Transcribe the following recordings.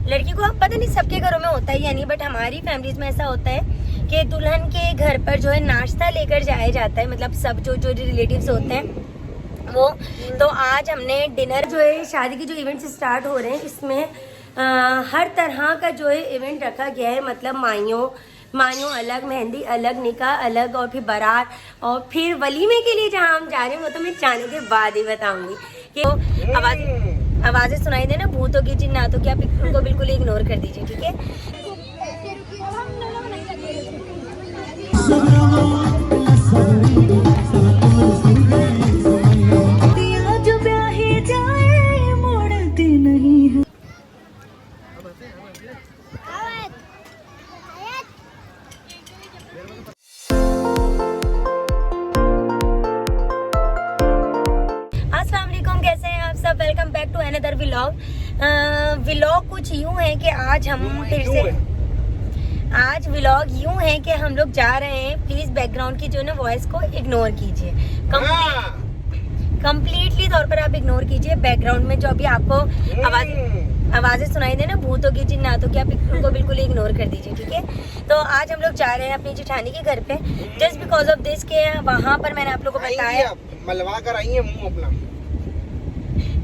लड़की को अब पता नहीं सबके घरों में होता है या नहीं, बट हमारी फैमिलीज में ऐसा होता है कि दुल्हन के घर पर जो है नाश्ता लेकर जाया जाता है, मतलब सब जो जो रिलेटिव्स होते हैं वो। तो आज हमने डिनर जो है, शादी के जो इवेंट्स स्टार्ट हो रहे हैं इसमें हर तरह का जो है इवेंट रखा गया है, मतलब माइयों अलग, मेहंदी अलग, निकाह अलग, और फिर बारात, और फिर वलीमे के लिए जहाँ हम जा रहे हैं वो तो मैं जाने के बाद ही बताऊंगी। कि आवाजें सुनाई दे ना, भूतों की जिन्नातों की, आप उनको बिल्कुल इग्नोर कर दीजिए, ठीक है। Welcome back to another vlog. कुछ यूं है कि आज व्लॉग यूं है कि हम लोग जा रहे हैं। प्लीज बैकग्राउंड की जो ना वॉइस को इग्नोर कीजिए, कंप्लीटली तौर पर आप इग्नोर कीजिए। बैकग्राउंड में जो अभी आपको आवाजें सुनाई दे ना, भूतों की जिन्नातों की, आप उनको बिल्कुल इग्नोर कर दीजिए, ठीक है। तो आज हम लोग जा रहे हैं अपनी जेठानी के घर पे, जस्ट बिकॉज ऑफ दिस के वहाँ पर मैंने आप लोगों को बताया, मलवा कर आई है मुंह अपना।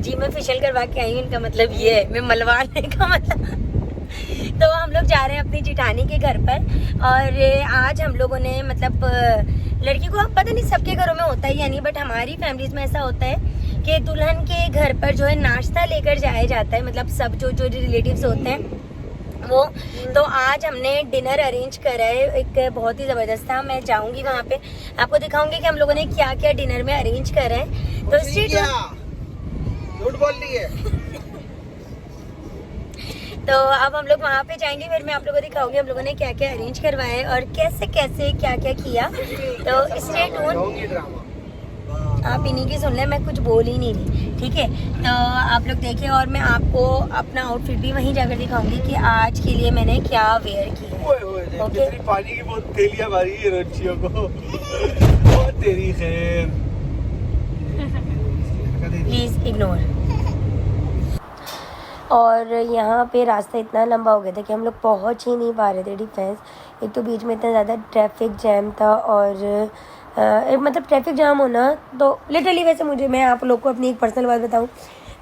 जी मैं फेशियल करवा के आई हूँ, इनका मतलब ये है, मैं मलवाने का मतलब। तो हम लोग जा रहे हैं अपनी जेठानी के घर पर, और आज हम लोगों ने मतलब लड़की को अब पता नहीं सबके घरों में होता है या नहीं, बट हमारी फैमिलीज में ऐसा होता है कि दुल्हन के घर पर जो है नाश्ता लेकर जाया जाता है, मतलब सब जो जो रिलेटिव्स होते हैं वो। तो आज हमने डिनर अरेंज करा है, एक बहुत ही ज़बरदस्त था। मैं जाऊंगी वहाँ पे, आपको दिखाऊंगी कि हम लोगों ने क्या क्या डिनर में अरेंज करा है। तो झूठ बोल रही है। तो अब हम लोग वहाँ पे जाएंगे, फिर मैं आप लोगों को दिखाऊंगी हम लोगों ने क्या क्या अरेंज करवाया है और कैसे कैसे क्या क्या किया। तो स्टे ट्यून, आप इन्हीं की सुन लें, मैं कुछ बोल ही नहीं रही, ठीक है। तो आप लोग देखें, और मैं आपको अपना आउटफिट भी वहीं जाकर दिखाऊंगी कि आज के लिए मैंने क्या वेयर किया। ओके, पानी की बहुत थैलियां भरी है रच्चियों को। बहुत तेरी खैर, प्लीज इग्नोर। और यहाँ पे रास्ता इतना लंबा हो गया था कि हम लोग पहुँच ही नहीं पा रहे थे डिफेंस। एक तो बीच में इतना ज़्यादा ट्रैफिक जैम था, और मतलब ट्रैफिक जाम होना तो लिटरली, वैसे मैं आप लोग को अपनी एक पर्सनल बात बताऊँ,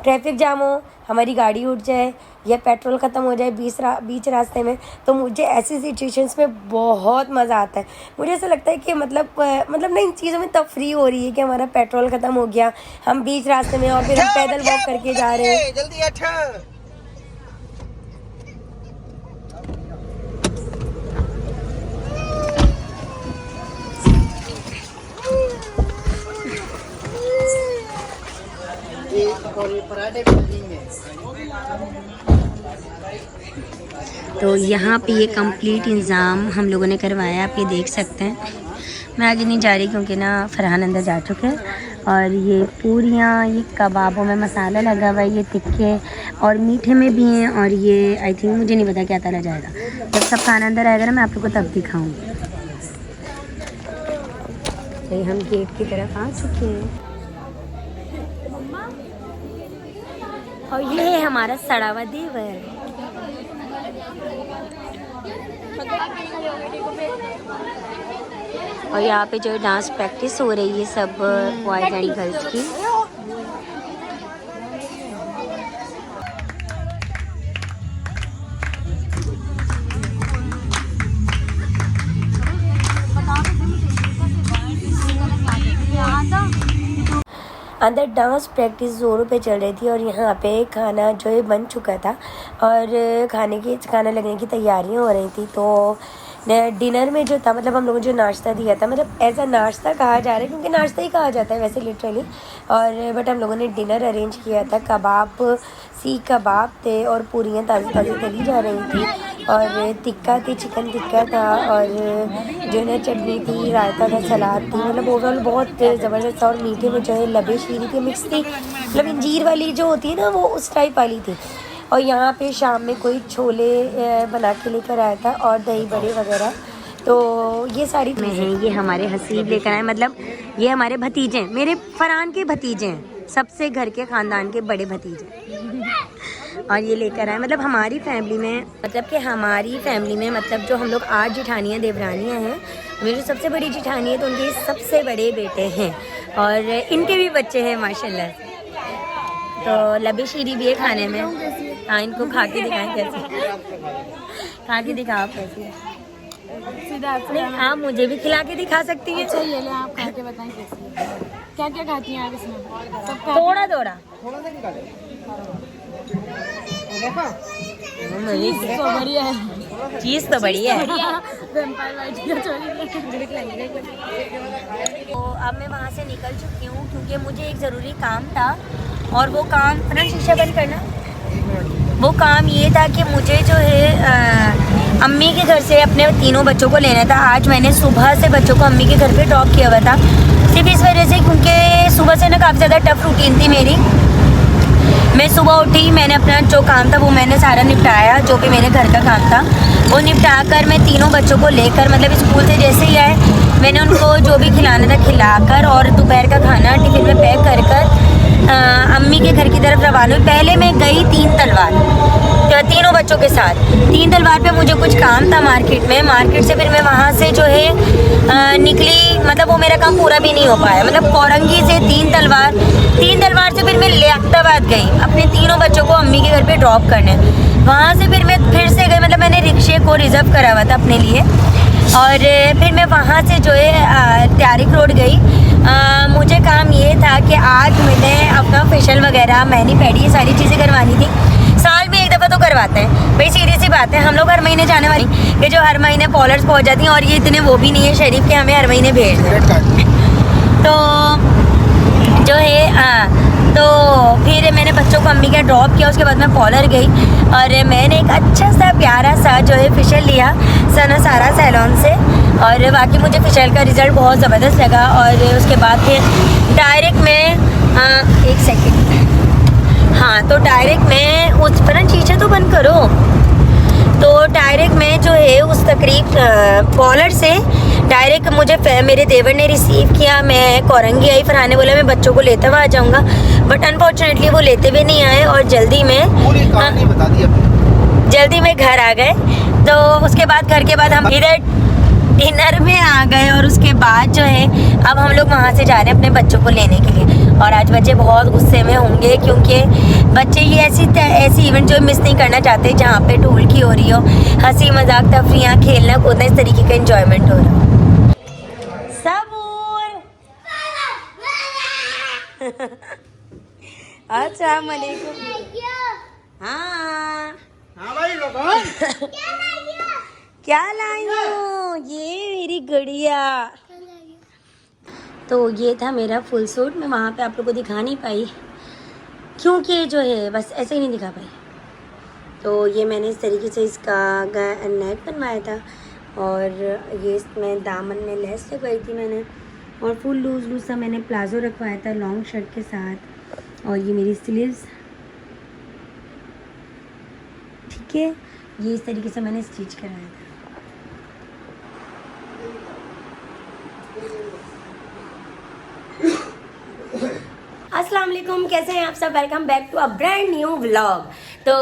ट्रैफिक जाम हो, हमारी गाड़ी उठ जाए या पेट्रोल ख़त्म हो जाए बीच रास्ते में, तो मुझे ऐसी सिचुएशंस में बहुत मज़ा आता है। मुझे ऐसा लगता है कि मतलब ना इन चीज़ों में तफरी हो रही है कि हमारा पेट्रोल ख़त्म हो गया, हम बीच रास्ते में, और फिर हम पैदल वॉक करके जा रहे हैं। जल्दी अच्छा। तो यहाँ पे ये कंप्लीट इंतज़ाम हम लोगों ने करवाया, आप ये देख सकते हैं। मैं आगे नहीं जा रही क्योंकि ना फरहान अंदर जा चुके हैं। और ये पूरियाँ, ये कबाबों में मसाला लगा हुआ है, ये तिक्के और मीठे में भी हैं, और ये आई थिंक मुझे नहीं पता क्या तला जाएगा। जब सब खाना अंदर आएगा ना मैं आप लोग को तब दिखाऊँगी। तो हम गेट की तरफ आ चुके हैं, और ये है हमारा सड़ा हुआ देवर। और यहाँ पे जो डांस प्रैक्टिस हो रही है सब बॉयज़ एंड गर्ल्स की। अंदर डांस प्रैक्टिस ज़ोरों पे चल रही थी, और यहाँ पे खाना जो है बन चुका था, और खाना लगने की तैयारियां हो रही थी। तो डिनर में जो था, मतलब हम लोगों ने जो नाश्ता दिया था, मतलब ऐसा नाश्ता कहा जा रहा है क्योंकि नाश्ता ही कहा जाता है वैसे लिटरली, और बट हम लोगों ने डिनर अरेंज किया था। सीख कबाब थे, और पूरियाँ ताज़ी ताज़ी तली जा रही थी, और टिक्का थी, चिकन टिक्का था, और जो है ना चटनी थी, रायता था, सलाद थी, मतलब ओवरऑल बहुत ज़बरदस्त था। और मीठे में जो है लबे शीरी थी, मिक्स थी, मतलब इंजीर वाली जो होती है ना वो उस टाइप वाली थी। और यहाँ पे शाम में कोई छोले बना के लेकर आया था, और दही बड़े वगैरह। तो ये सारी चीज़ें हैं, ये हमारे हसीब लेकर आए, मतलब ये हमारे भतीजे हैं, मेरे फरहान के भतीजे हैं, सबसे घर के ख़ानदान के बड़े भतीजे। और ये लेकर आए, मतलब हमारी फैमिली में, मतलब जो हम लोग 8 जिठानियाँ देवरानियाँ हैं, मेरी सबसे बड़ी जिठानी है तो उनके सबसे बड़े बेटे हैं और इनके भी बच्चे हैं माशाल्लाह। तो लबी शीरी भी है खाने में। हाँ, इनको खा के दिखाएं कैसे, खा के दिखाओ कैसी है। नहीं, आप मुझे भी खिला के दिखा सकती हैं। अच्छा ये ले, आप खा के बताएं कैसी है, क्या क्या खाती हैं आप इसमें? सब थोड़ा थोड़ा तो बढ़िया है, चीज़ तो बढ़िया है। वेम्पायर वाइट का चोरी। तो अब मैं वहाँ से निकल चुकी हूँ क्योंकि मुझे एक ज़रूरी काम था और वो काम, ना शीशा बंद करना, वो काम ये था कि मुझे जो है अम्मी के घर से अपने तीनों बच्चों को लेना था। आज मैंने सुबह से बच्चों को अम्मी के घर पे ड्रॉप किया हुआ था, सिर्फ इस वजह से क्योंकि सुबह से ना काफ़ी ज़्यादा टफ रूटीन थी मेरी। मैं सुबह उठी, मैंने अपना जो काम था वो मैंने सारा निपटाया, जो भी मेरे घर का काम था वो निपटा कर मैं तीनों बच्चों को लेकर, मतलब स्कूल से जैसे ही आए मैंने उनको जो भी खिलाना था खिलाकर और दोपहर का खाना टिफिन में पैक कर अम्मी के घर की तरफ रवाना हुई। पहले मैं गई 3 तलवार, तो तीनों बच्चों के साथ 3 तलवार पे मुझे कुछ काम था मार्केट में, मार्केट से फिर मैं वहाँ से जो है निकली, मतलब वो मेरा काम पूरा भी नहीं हो पाया। मतलब कोरंगी से 3 तलवार से फिर मैं लियाकताबाद गई अपने तीनों बच्चों को अम्मी के घर पे ड्रॉप करने। वहाँ से फिर मैं फिर से गई, मतलब मैंने रिक्शे को रिज़र्व करा हुआ था अपने लिए और फिर मैं वहाँ से जो है त्यारिक रोड गई। मुझे काम ये था कि आज मैंने अपना फेशियल वगैरह, मैनी पैडी, ये सारी चीज़ें करवानी थी। साल में एक दफ़ा तो करवाते हैं भाई, सीधी सी बात है। हम लोग हर महीने जाने वाली कि जो हर महीने पॉलर्स पहुँच जाती हैं और ये इतने वो भी नहीं है शरीफ के हमें हर महीने भेज दें। तो जो है तो फिर मैंने बच्चों को अम्मी का ड्रॉप किया, उसके बाद मैं पॉलर गई और मैंने एक अच्छा सा प्यारा सा जो है फेशियल लिया सना सारा सैलून से और बाकी मुझे फेशियल का रिज़ल्ट बहुत ज़बरदस्त लगा। और उसके बाद फिर डायरेक्ट मैं एक सेकेंड, हाँ, तो डायरेक्ट मैं उस पर शीशा तो बंद करो, तो डायरेक्ट मैं जो है उस तकरीब पॉलर से डायरेक्ट मुझे मेरे देवर ने रिसीव किया। मैं कोरंगी आई, फरहान ने बोला मैं बच्चों को लेते हुए आ जाऊँगा, बट अनफॉर्चुनेटली वो लेते हुए नहीं आए और जल्दी में घर आ गए। तो उसके बाद घर के बाद हम इधर डिनर में आ गए और उसके बाद जो है अब हम लोग वहाँ से जा रहे हैं अपने बच्चों को लेने के लिए। और आज बच्चे बहुत गुस्से में होंगे क्योंकि बच्चे ये ऐसी इवेंट जो मिस नहीं करना चाहते जहाँ पे ढोलकी हो रही हो, हंसी मजाक, तफरियाँ, खेलना कूदना, इस तरीके का एंजॉयमेंट हो रहा हो। अस्सलाम वालेकुम। हाँ भाई भगवान क्या लाई हूँ, ये मेरी गुड़िया। तो ये था मेरा फुल सूट। मैं वहाँ पे आप लोगों को दिखा नहीं पाई क्योंकि जो है बस ऐसे ही नहीं दिखा पाई। तो ये मैंने इस तरीके से इसका नेक बनवाया था और ये इसमें दामन में लेस लगवाई थी मैंने और फुल लूज़ सा मैंने प्लाजो रखवाया था लॉन्ग शर्ट के साथ। और ये मेरी स्लीव्स, ठीक है, ये इस तरीके से मैंने स्टिच कराया था। अस्सलाम वालेकुम, कैसे हैं आप सब? Welcome back to a brand new vlog. तो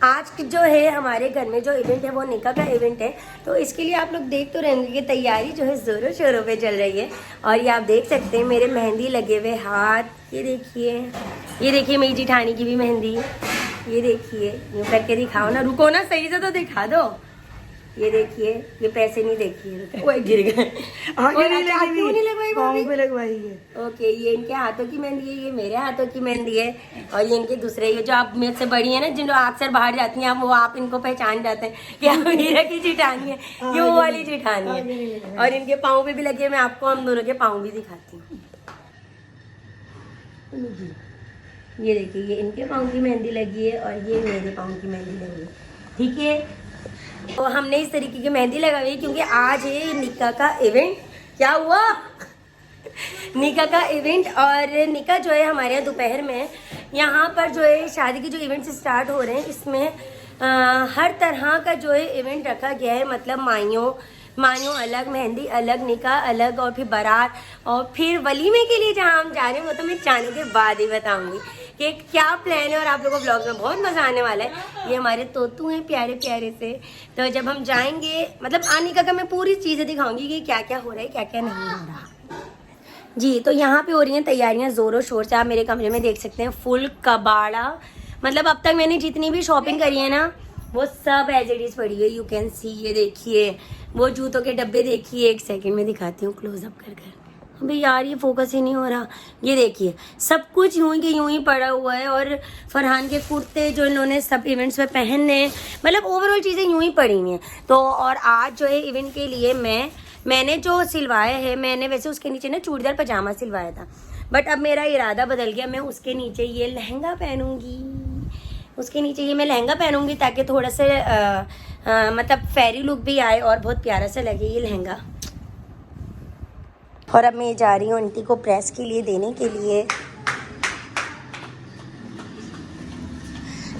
आज जो है हमारे घर में जो इवेंट है वो निकाह का इवेंट है। तो इसके लिए आप लोग देख तो रहेंगे कि तैयारी जो है ज़ोरों शोरों पे चल रही है। और ये आप देख सकते हैं मेरे मेहंदी लगे हुए हाथ, ये देखिए मेरी जिठानी की भी मेहंदी, ये देखिए, यूँ करके दिखाओ ना, रुको ना, सही से तो दिखा दो। ये देखिए, ये पैसे नहीं देखिए, वो गिर गए। क्यों नहीं लगवाई भाभी? पे लगवाई है। ओके, ये इनके हाथों की मेहंदी है, ये मेरे हाथों की मेहंदी है और ये इनके दूसरे, ये जो आप मेरे से बड़ी है ना, जिन जो अक्सर बाहर जाती हैं वो आप इनको पहचान जाते हैं कि आप मीरा की जिठानी है, ये वो वाली जिठानी है। और इनके पाँव पे भी लगे, मैं आपको हम दोनों के पाँव भी दिखाती हूँ। ये देखिए, ये इनके पाँव की मेहंदी लगी है और ये मेरे पाँव की मेहंदी लगी है, ठीक है। तो हमने इस तरीके की मेहंदी लगाई है क्योंकि आज है निकाह का इवेंट। क्या हुआ? निकाह का इवेंट। और निकाह जो है हमारे यहाँ दोपहर में है। यहाँ पर जो है शादी के जो इवेंट्स स्टार्ट हो रहे हैं इसमें हर तरह का जो है इवेंट रखा गया है। मतलब माइयों अलग, मेहंदी अलग, निकाह अलग और फिर बारात और फिर वलीमे के लिए जहाँ हम जा रहे हैं वो तो मैं जाने के बाद ही बताऊंगी। कि क्या प्लान है और आप लोगों को ब्लॉग में बहुत मज़ा आने वाला है। ये हमारे तोतू हैं प्यारे प्यारे से। तो जब हम जाएंगे मतलब आने का मैं पूरी चीज़ें दिखाऊंगी कि क्या क्या हो रहा है क्या क्या नहीं हो रहा जी। तो यहाँ पे हो रही हैं तैयारियाँ ज़ोरों शोर से। आप मेरे कमरे में देख सकते हैं फुल कबाड़ा। मतलब अब तक मैंने जितनी भी शॉपिंग करी है ना वो सब एज इट इज़ पड़ी है। यू कैन सी, ये देखिए वो जूतों के डब्बे देखिए। एक सेकंड में दिखाती हूँ क्लोजअप कर कर। अबे यार ये फोकस ही नहीं हो रहा। ये देखिए सब कुछ यूं के यूं ही पड़ा हुआ है। और फरहान के कुर्ते जो इन्होंने सब इवेंट्स में पहनने, मतलब ओवरऑल चीज़ें यूं ही पड़ी हुई हैं। तो और आज जो है इवेंट के लिए मैंने जो सिलवाया है, मैंने वैसे उसके नीचे ना चूड़ीदार पजामा सिलवाया था, बट अब मेरा इरादा बदल गया। मैं उसके नीचे ये लहंगा पहनूंगी। उसके नीचे ये मैं लहंगा पहनूंगी ताकि थोड़ा सा मतलब फेरी लुक भी आए और बहुत प्यारा सा लगे ये लहंगा। और अब मैं जा रही हूँ आंटी को प्रेस के लिए देने के लिए।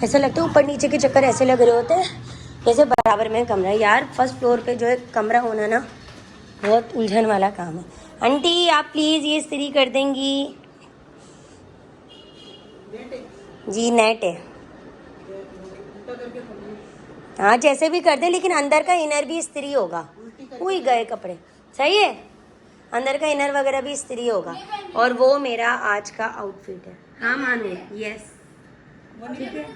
ऐसा लगता है ऊपर नीचे के चक्कर ऐसे लग रहे होते हैं जैसे बराबर में कमरा है। यार फर्स्ट फ्लोर पे जो है कमरा होना ना बहुत उलझन वाला काम है। आंटी आप प्लीज़ ये इस्त्री कर देंगी? जी नेट है। हाँ जैसे भी कर दे, लेकिन अंदर का इनर भी इस्त्री होगा। हुई गए कपड़े सही है, अंदर का इनर वगैरह भी इस्त्री होगा। और वो मेरा आज का आउटफिट है। हाँ मानो यस ठीक है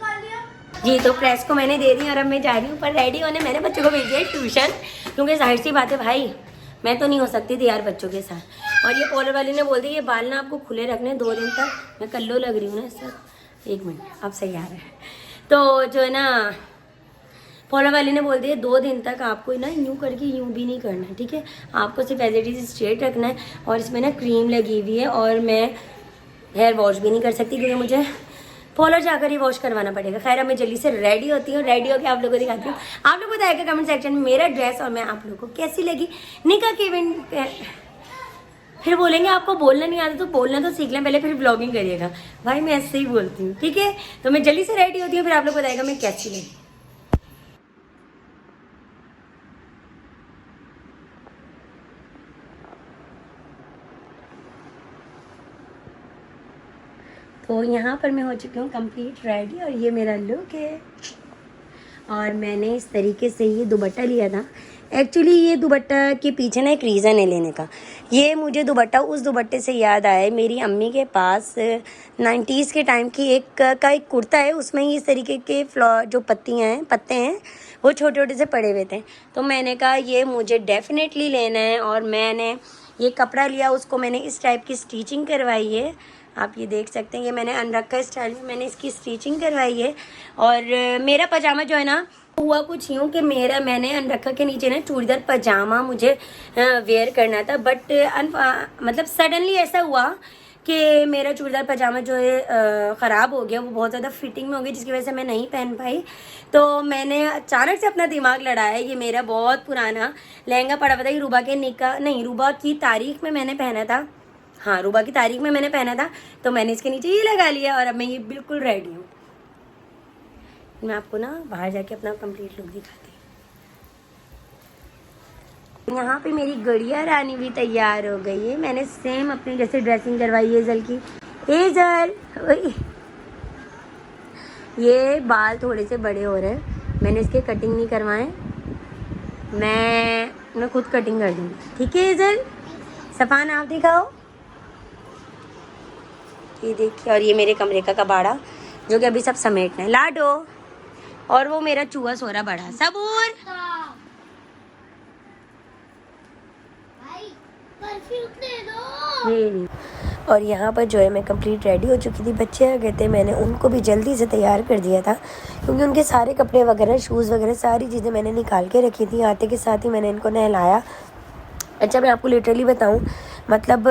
जी। तो प्रेस को मैंने दे दी और अब मैं जा रही हूँ पर रेडी होने। मैंने बच्चों को भेजी है ट्यूशन, क्योंकि जाहिर सी बात है भाई मैं तो नहीं हो सकती थी यार बच्चों के साथ। और ये कॉलर वाली ने बोल दी ये बाल ना आपको खुले रखने 2 दिन तक। मैं कल्लो लग रही हूँ ना सर। 1 मिनट अब सही आ रहा है। तो जो है ना कॉलर वाली ने बोल दिया 2 दिन तक आपको ना यूँ करके यूँ भी नहीं करना है, ठीक है। आपको सिर्फ एज इट इज स्ट्रेट रखना है। और इसमें ना क्रीम लगी हुई है और मैं हेयर वॉश भी नहीं कर सकती क्योंकि मुझे पार्लर जाकर ही वॉश करवाना पड़ेगा। खैर अब मैं जल्दी से रेडी होती हूँ। रेडी होकर आप लोगों को दिखाती हूँ। आप लोग बताइएगा कमेंट सेक्शन में मेरा ड्रेस और मैं आप लोगों को कैसी लगी। निकाह के इवेंट फिर बोलेंगे आपको बोलना नहीं आता तो बोलना तो सीख लें पहले, फिर ब्लॉगिंग करिएगा। भाई मैं ऐसे ही बोलती हूँ ठीक है। तो मैं जल्दी से रेडी होती हूँ, फिर आप लोग बताइएगा मैं कैसी लगी। तो यहाँ पर मैं हो चुकी हूँ कंप्लीट रेडी और ये मेरा लुक है। और मैंने इस तरीके से ये दुपट्टा लिया था। एक्चुअली ये दुपट्टा के पीछे ना एक रीज़न है लेने का। ये मुझे दुपट्टा उस दुपट्टे से याद आया, मेरी अम्मी के पास 90s के टाइम की एक कुर्ता है, उसमें ही इस तरीके के जो पत्ते हैं वो छोटे छोटे से पड़े हुए थे। तो मैंने कहा ये मुझे डेफिनेटली लेना है। और मैंने ये कपड़ा लिया, उसको मैंने इस टाइप की स्टिचिंग करवाई है। आप ये देख सकते हैं ये मैंने अनरखा स्टाइल में मैंने इसकी स्टिचिंग करवाई है। और मेरा पजामा जो है ना हुआ कुछ यूँ कि मैंने अनरखा के नीचे ना चूड़ीदार पजामा मुझे वेयर करना था, बट मतलब सडनली ऐसा हुआ कि मेरा चूड़ीदार पजामा जो है ख़राब हो गया। वो बहुत ज़्यादा फिटिंग में हो गई जिसकी वजह से मैं नहीं पहन पाई। तो मैंने अचानक से अपना दिमाग लड़ाया। ये मेरा बहुत पुराना लहंगा पड़ा हुआ था। ये रूबा के निकाह नहीं रूबा की तारीख में मैंने पहना था। हाँ रूबा की तारीख में मैंने पहना था। तो मैंने इसके नीचे ये लगा लिया और अब मैं ये बिल्कुल रेडी हूँ। मैं आपको ना बाहर जाके अपना कंप्लीट लुक दिखाती हूँ। यहाँ पे मेरी गड़िया रानी भी तैयार हो गई है। मैंने सेम अपनी जैसे ड्रेसिंग करवाई है एजल की। एजल ये बाल थोड़े से बड़े हो रहे हैं, मैंने इसके कटिंग नहीं करवाए। मैं खुद कटिंग कर दूँगी ठीक है। एजल सफान आप दिखाओ। ये देखिए और ये मेरे कमरे का कबाड़ा जो कि अभी सब समेटना है। लाडो और वो मेरा चूहा सो रहा बड़ा सबूर। और यहाँ पर जो है मैं कंप्लीट रेडी हो चुकी थी। बच्चे आ गए थे, मैंने उनको भी जल्दी से तैयार कर दिया था क्योंकि उनके सारे कपड़े वगैरह शूज़ वगैरह सारी चीज़ें मैंने निकाल के रखी थी। आते के साथ ही मैंने इनको नहलाया। अच्छा मैं आपको लिटरली बताऊं, मतलब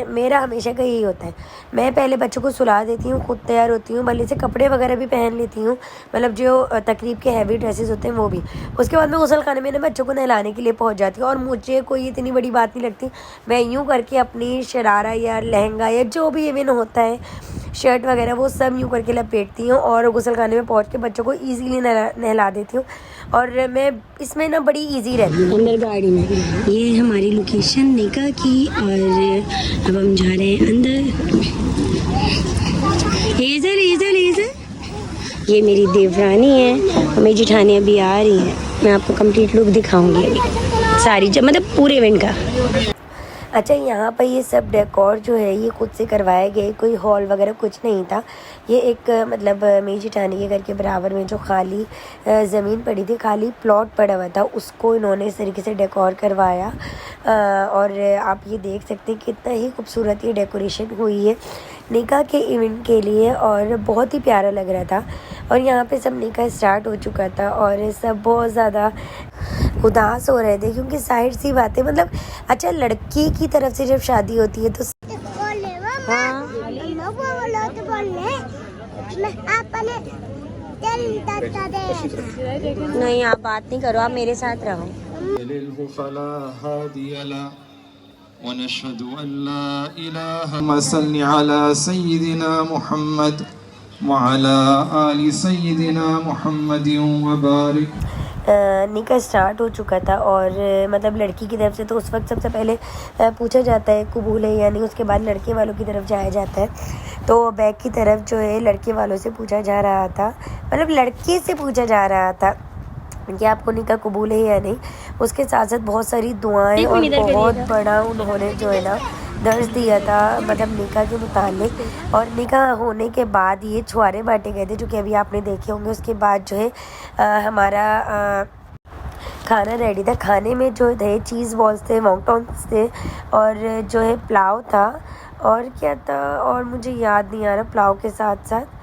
मेरा हमेशा का यही होता है। मैं पहले बच्चों को सुला देती हूँ, खुद तैयार होती हूँ, भले से कपड़े वगैरह भी पहन लेती हूँ, मतलब जो तकरीब के हैवी ड्रेसेस होते हैं वो भी। उसके बाद मैं गुसल खाने में ना बच्चों को नहलाने के लिए पहुँच जाती हूँ। और मुझे कोई इतनी बड़ी बात नहीं लगती। मैं यूँ करके अपनी शरारा या लहंगा या जो भी इवन होता है शर्ट वगैरह वो सब यूँ करके लपेटती हूँ और गुसल खाने में पहुँच के बच्चों को ईज़िली नहला देती हूँ। और मैं इसमें ना बड़ी इजी रहती हूँ। अंदर गाड़ी में ये हमारी लोकेशन निकाह की और अब हम जा रहे हैं अंदर। हेजल हेजल हेजल, ये मेरी देवरानी है और मेरी जिठानी अभी आ रही है। मैं आपको कंप्लीट लुक दिखाऊंगी अभी सारी, जब मतलब पूरे इवेंट का। अच्छा, यहाँ पर ये सब डेकोर जो है ये खुद से करवाए गए, कोई हॉल वगैरह कुछ नहीं था। ये एक मतलब मेरी जिठानी के घर के बराबर में जो खाली ज़मीन पड़ी थी, खाली प्लॉट पड़ा हुआ था, उसको इन्होंने इस तरीके से डेकोर करवाया। और आप ये देख सकते हैं कितना ही खूबसूरत ये डेकोरेशन हुई है निकाह के इवेंट के लिए, और बहुत ही प्यारा लग रहा था। और यहाँ पे सब निकाह स्टार्ट हो चुका था और सब बहुत ज़्यादा उदास हो रहे थे, क्योंकि जाहिर सी बात है, मतलब अच्छा लड़की की तरफ से जब शादी होती है तो नहीं, आप बात नहीं करो, आप मेरे साथ रहो। निकाह स्टार्ट हो चुका था और मतलब लड़की की तरफ से तो उस वक्त सबसे पहले पूछा जाता है कबूल है या नहीं, उसके बाद लड़के वालों की तरफ जाया जाता है। तो बैक की तरफ जो है लड़के वालों से पूछा जा रहा था, मतलब लड़के से पूछा जा रहा था कि आपको निकाह कबूल है या नहीं। उसके साथ साथ बहुत सारी दुआएं और बहुत बड़ा उन्होंने जो है ना दर्ज दिया था, मतलब निकाह के मुतालिक। और निकाह होने के बाद ये छुआरे बांटे गए थे, जो कि अभी आपने देखे होंगे। उसके बाद जो है हमारा खाना रेडी था। खाने में जो थे चीज़ बॉल्स थे, वॉन्टॉन्स थे, और जो है पुलाव था, और क्या था और मुझे याद नहीं आ रहा पुलाव के साथ साथ।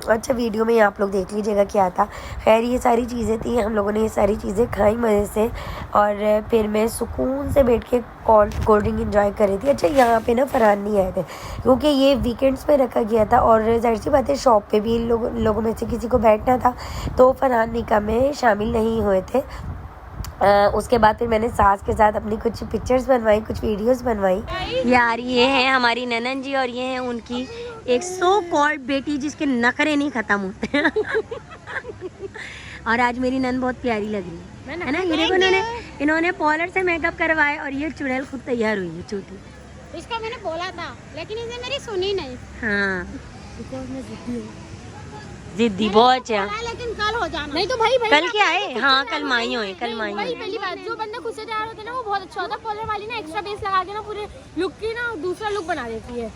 अच्छा, वीडियो में आप लोग देख लीजिएगा क्या था। खैर ये सारी चीज़ें थी, हम लोगों ने ये सारी चीज़ें खाई मज़े से, और फिर मैं सुकून से बैठ के कोल्ड ड्रिंक एंजॉय कर रही थी। अच्छा, यहाँ पे ना फरहान नहीं आए थे, क्योंकि ये वीकेंड्स पे रखा गया था, और जाहिर सी बात है शॉप पे भी लोगों में से किसी को बैठना था, तो फरहान निकाह में शामिल नहीं हुए थे। उसके बाद फिर मैंने सास के साथ अपनी कुछ पिक्चर्स बनवाई, कुछ वीडियोस बनवाई। यार ये है हमारी ननन जी और ये है उनकी एक सो कॉल्ड बेटी जिसके नखरे नहीं ख़त्म होते और आज मेरी नन बहुत प्यारी लग रही है ना। ये देखो, इन्होंने पार्लर से मेकअप करवाए और ये चुड़ैल खुद तैयार हुई है छोटी। इसका मैंने बोला था लेकिन इसे मेरी सुनी नहीं। हाँ, जिद्दी बहुत है, लेकिन कल हो जाना। नहीं तो भाई कल क्या है? हाँ, कल माई होए, कल माई होए। पहली बात, जो बंदा खुद से तैयार होता है ना वो बहुत अच्छा होता है। पार्लर वाली ना एक्स्ट्रा बेस लगा के ना पूरे लुक की ना दूसरा लुक बना देती है।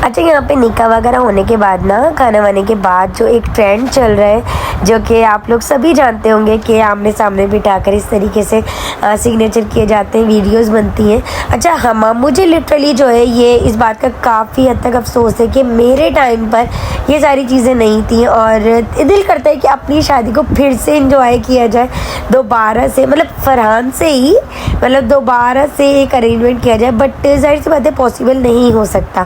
अच्छा, यहाँ पे निकाह वगैरह होने के बाद ना, खाना वाने के बाद जो एक ट्रेंड चल रहा है, जो कि आप लोग सभी जानते होंगे कि आमने सामने बिठाकर इस तरीके से सिग्नेचर किए जाते हैं, वीडियोस बनती हैं। अच्छा, मुझे लिटरली जो है ये इस बात का काफ़ी हद तक अफसोस है कि मेरे टाइम पर ये सारी चीज़ें नहीं थी, और दिल करता है कि अपनी शादी को फिर से एंजॉय किया जाए दोबारा से, मतलब फरहान से ही, मतलब दोबारा से एक अरेंजमेंट किया जाए। बट जाहिर सी बात है पॉसिबल नहीं हो सकता,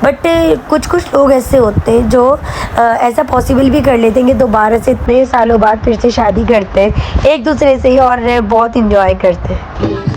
बट कुछ लोग ऐसे होते हैं जो ऐसा पॉसिबल भी कर लेते हैं कि दोबारा से इतने सालों बाद फिर से शादी करते हैं एक दूसरे से ही, और बहुत इंजॉय करते हैं।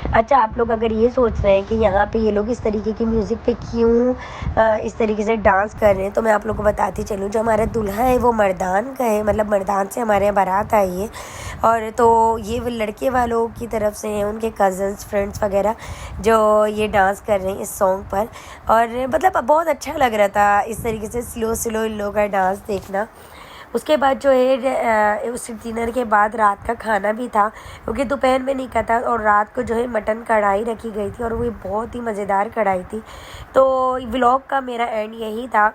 अच्छा, आप लोग अगर ये सोच रहे हैं कि यहाँ पे ये लोग इस तरीके की म्यूज़िक पे क्यों इस तरीके से डांस कर रहे हैं, तो मैं आप लोगों को बताती चलूँ। जो हमारा दूल्हा है वो मर्दान का है, मतलब मर्दान से हमारे यहाँ बारात आई है, और तो ये वो लड़के वालों की तरफ से हैं, उनके कज़न्स फ्रेंड्स वगैरह जो ये डांस कर रहे हैं इस सॉन्ग पर। और मतलब बहुत अच्छा लग रहा था इस तरीके से स्लो इन लोगों का डांस देखना। उसके बाद जो है उस डिनर के बाद रात का खाना भी था, क्योंकि दोपहर में नहीं था, और रात को जो है मटन कढ़ाई रखी गई थी, और वो बहुत ही मज़ेदार कढ़ाई थी। तो व्लॉग का मेरा एंड यही था।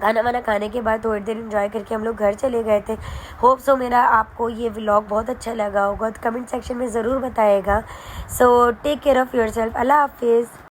खाना वाना खाने के बाद थोड़ी देर एंजॉय करके हम लोग घर चले गए थे। होप सो मेरा आपको ये व्लॉग बहुत अच्छा लगा होगा, तो कमेंट सेक्शन में ज़रूर बताइएगा। So take care of yourself. अल्लाह हाफिज़।